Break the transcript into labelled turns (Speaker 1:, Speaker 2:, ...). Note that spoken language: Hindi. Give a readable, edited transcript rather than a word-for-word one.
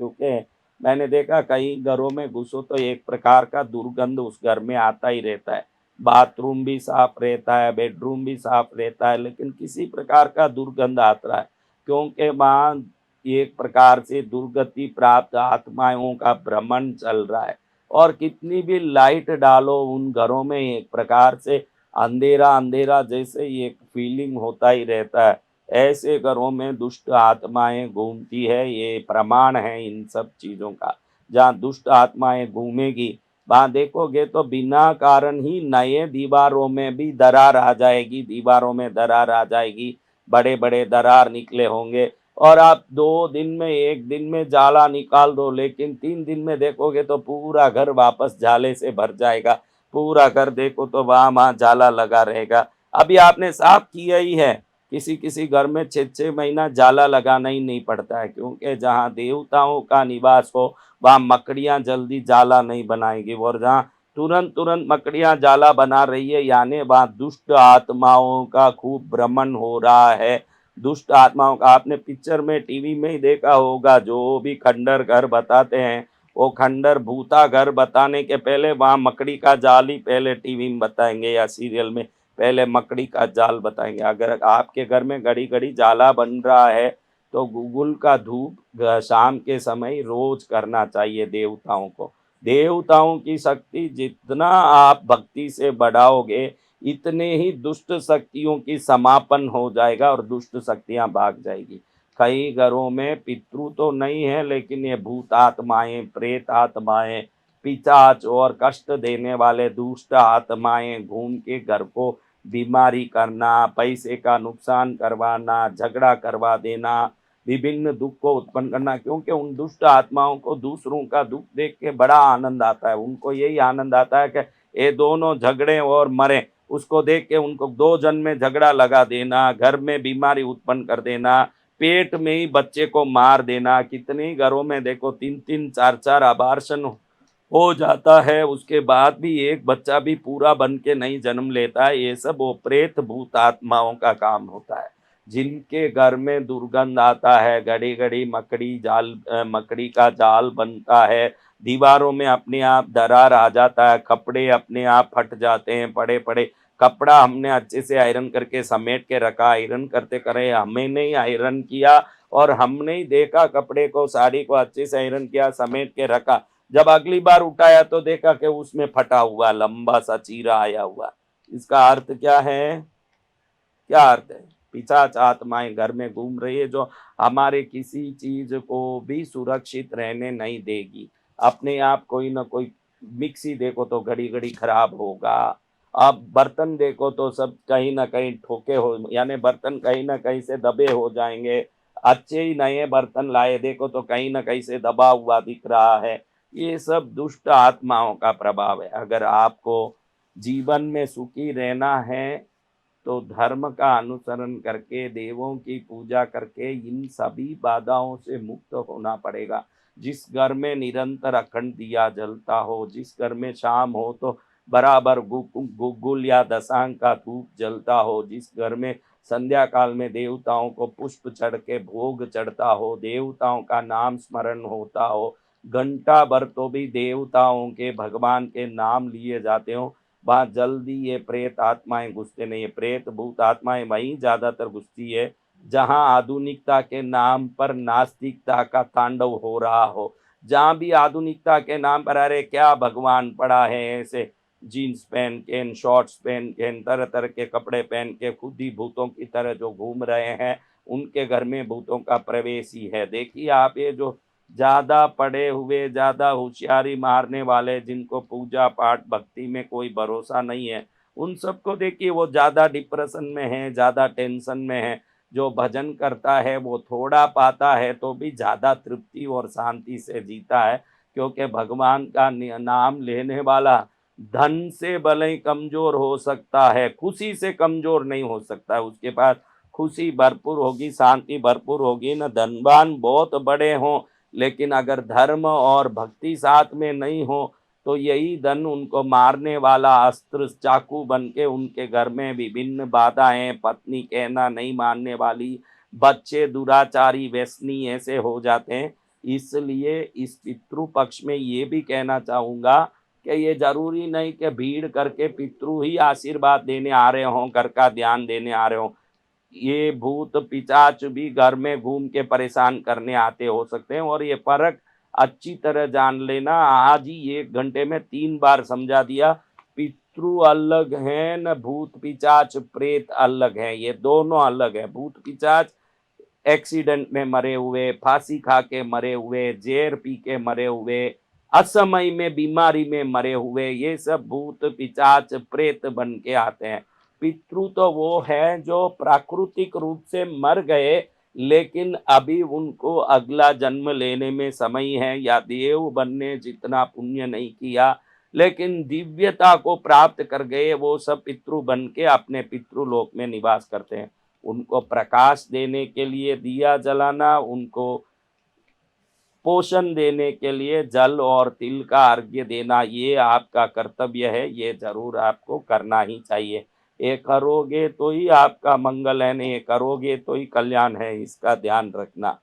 Speaker 1: क्योंकि मैंने देखा कई घरों में घुसो तो एक प्रकार का दुर्गंध उस घर में आता ही रहता है। बाथरूम भी साफ रहता है, बेडरूम भी साफ रहता है, लेकिन किसी प्रकार का दुर्गंध आता है, क्योंकि वहाँ एक प्रकार से दुर्गति प्राप्त आत्माओं का भ्रमण चल रहा है। और कितनी भी लाइट डालो उन घरों में एक प्रकार से अंधेरा अंधेरा जैसे ही एक फीलिंग होता ही रहता है। ऐसे घरों में दुष्ट आत्माएं घूमती है, ये प्रमाण है इन सब चीज़ों का। जहाँ दुष्ट आत्माएं घूमेगी वहाँ देखोगे तो बिना कारण ही नए दीवारों में भी दरार आ जाएगी, दीवारों में दरार आ जाएगी, बड़े बड़े दरार निकले होंगे। और आप 2 दिन में 1 दिन में जाला निकाल दो, लेकिन 3 दिन में देखोगे तो पूरा घर वापस जाले से भर जाएगा। पूरा घर देखो तो वहाँ वहाँ जाला लगा रहेगा। अभी आपने साफ किया ही है, किसी किसी घर में 6-6 महीना जाला लगाना ही नहीं पड़ता है, क्योंकि जहाँ देवताओं का निवास हो वहाँ मकड़ियाँ जल्दी जाला नहीं बनाएंगी। और जहाँ तुरंत तुरंत मकड़ियाँ जाला बना रही है, यानी वहाँ दुष्ट आत्माओं का खूब भ्रमण हो रहा है। दुष्ट आत्माओं का आपने पिक्चर में टीवी में ही देखा होगा, जो भी खंडर घर बताते हैं वो खंडर भूता घर बताने के पहले वहाँ मकड़ी का जाल ही पहले टीवी में बताएंगे या सीरियल में पहले मकड़ी का जाल बताएंगे। अगर आपके घर में घड़ी घड़ी जाला बन रहा है तो गूगल का धूप शाम के समय रोज करना चाहिए देवताओं को। देवताओं की शक्ति जितना आप भक्ति से बढ़ाओगे इतने ही दुष्ट शक्तियों की समापन हो जाएगा और दुष्ट शक्तियां भाग जाएगी। कई घरों में पितृ तो नहीं है, लेकिन ये भूत आत्माएं, प्रेत आत्माएं, पिशाच और कष्ट देने वाले दुष्ट आत्माएं घूम के घर को बीमारी करना, पैसे का नुकसान करवाना, झगड़ा करवा देना, विभिन्न दुख को उत्पन्न करना। क्योंकि उन दुष्ट आत्माओं को दूसरों का दुख देख के बड़ा आनंद आता है। उनको यही आनंद आता है कि ये दोनों झगड़े और मरे, उसको देख के उनको 2 जन में झगड़ा लगा देना, घर में बीमारी उत्पन्न कर देना, पेट में ही बच्चे को मार देना। कितने घरों में देखो 3-3 4-4 अबार्शन हो जाता है, उसके बाद भी एक बच्चा भी पूरा बन के नहीं जन्म लेता है। ये सब वो प्रेत भूत आत्माओं का काम होता है। जिनके घर में दुर्गंध आता है, घड़ी घड़ी मकड़ी का जाल बनता है, दीवारों में अपने आप दरार आ जाता है, कपड़े अपने आप फट जाते हैं, पड़े पड़े कपड़ा हमने अच्छे से आयरन करके समेट के रखा, आयरन करते करे हमें नहीं आयरन किया और हमने ही देखा कपड़े को, साड़ी को अच्छे से आयरन किया, समेट के रखा, जब अगली बार उठाया तो देखा कि उसमें फटा हुआ लंबा सा चीरा आया हुआ। इसका अर्थ क्या है? क्या अर्थ है? पिशाच आत्माएं घर में घूम रही है, जो हमारे किसी चीज को भी सुरक्षित रहने नहीं देगी। अपने आप कोई ना कोई मिक्सी देखो तो घड़ी घड़ी खराब होगा। अब बर्तन देखो तो सब कहीं ना कहीं ठोके हो, यानी बर्तन कहीं ना कहीं से दबे हो जाएंगे। अच्छे ही नए बर्तन लाए देखो तो कहीं ना कहीं से दबा हुआ दिख रहा है। ये सब दुष्ट आत्माओं का प्रभाव है। अगर आपको जीवन में सुखी रहना है तो धर्म का अनुसरण करके, देवों की पूजा करके इन सभी बाधाओं से मुक्त होना पड़ेगा। जिस घर में निरंतर अखंड दिया जलता हो, जिस घर में शाम हो तो बराबर गुगुल या दशांग का धूप जलता हो, जिस घर में संध्या काल में देवताओं को पुष्प चढ़ के भोग चढ़ता हो, देवताओं का नाम स्मरण होता हो, घंटा भर तो भी देवताओं के भगवान के नाम लिए जाते हो, वहाँ जल्दी ये प्रेत आत्माएं घुसते नहीं है। प्रेत भूत आत्माएं वहीं ज्यादातर घुसती है जहाँ आधुनिकता के नाम पर नास्तिकता का तांडव हो रहा हो। जहाँ भी आधुनिकता के नाम पर अरे क्या भगवान पड़ा है, ऐसे जीन्स पहन के, शॉर्ट्स पहन के, तरह तरह के कपड़े पहन के खुद ही भूतों की तरह जो घूम रहे हैं, उनके घर में भूतों का प्रवेश ही है। देखिए आप, ये जो ज्यादा पढ़े हुए, ज्यादा होशियारी मारने वाले, जिनको पूजा पाठ भक्ति में कोई भरोसा नहीं है, उन सबको देखिए वो ज्यादा डिप्रेशन में है, ज्यादा टेंशन में है। जो भजन करता है वो थोड़ा पाता है तो भी ज्यादा तृप्ति और शांति से जीता है, क्योंकि भगवान का नाम लेने वाला धन से भले ही कमजोर हो सकता है, खुशी से कमजोर नहीं हो सकता। उसके पास खुशी भरपूर होगी, शांति भरपूर होगी न, धनवान बहुत बड़े हों, लेकिन अगर धर्म और भक्ति साथ में नहीं हो तो यही धन उनको मारने वाला अस्त्र, चाकू बन के उनके घर में विभिन्न बाधाएं, पत्नी कहना नहीं मानने वाली, बच्चे दुराचारी व्यसनी ऐसे हो जाते हैं। इसलिए इस पितृ पक्ष में ये भी कहना चाहूँगा कि ये ज़रूरी नहीं कि भीड़ करके पितृ ही आशीर्वाद देने आ रहे हों, घर का ध्यान देने आ रहे हों। ये भूत पिशाच भी घर में घूम के परेशान करने आते हो सकते हैं और ये फ़र्क अच्छी तरह जान लेना। आज ही 1 घंटे में 3 बार समझा दिया, पितृ अलग हैं न भूत पिशाच प्रेत अलग हैं, ये दोनों अलग हैं। भूत पिशाच एक्सीडेंट में मरे हुए, फांसी खा के मरे हुए, जहर पी के मरे हुए, असमय में बीमारी में मरे हुए, ये सब भूत पिशाच प्रेत बन के आते हैं। पितृ तो वो हैं जो प्राकृतिक रूप से मर गए, लेकिन अभी उनको अगला जन्म लेने में समय है या देव बनने जितना पुण्य नहीं किया, लेकिन दिव्यता को प्राप्त कर गए, वो सब पितृ बन के अपने पितृलोक में निवास करते हैं। उनको प्रकाश देने के लिए दिया जलाना, उनको पोषण देने के लिए जल और तिल का अर्घ्य देना, ये आपका कर्तव्य है, ये ज़रूर आपको करना ही चाहिए। ये करोगे तो ही आपका मंगल है, नहीं करोगे तो ही कल्याण है, इसका ध्यान रखना।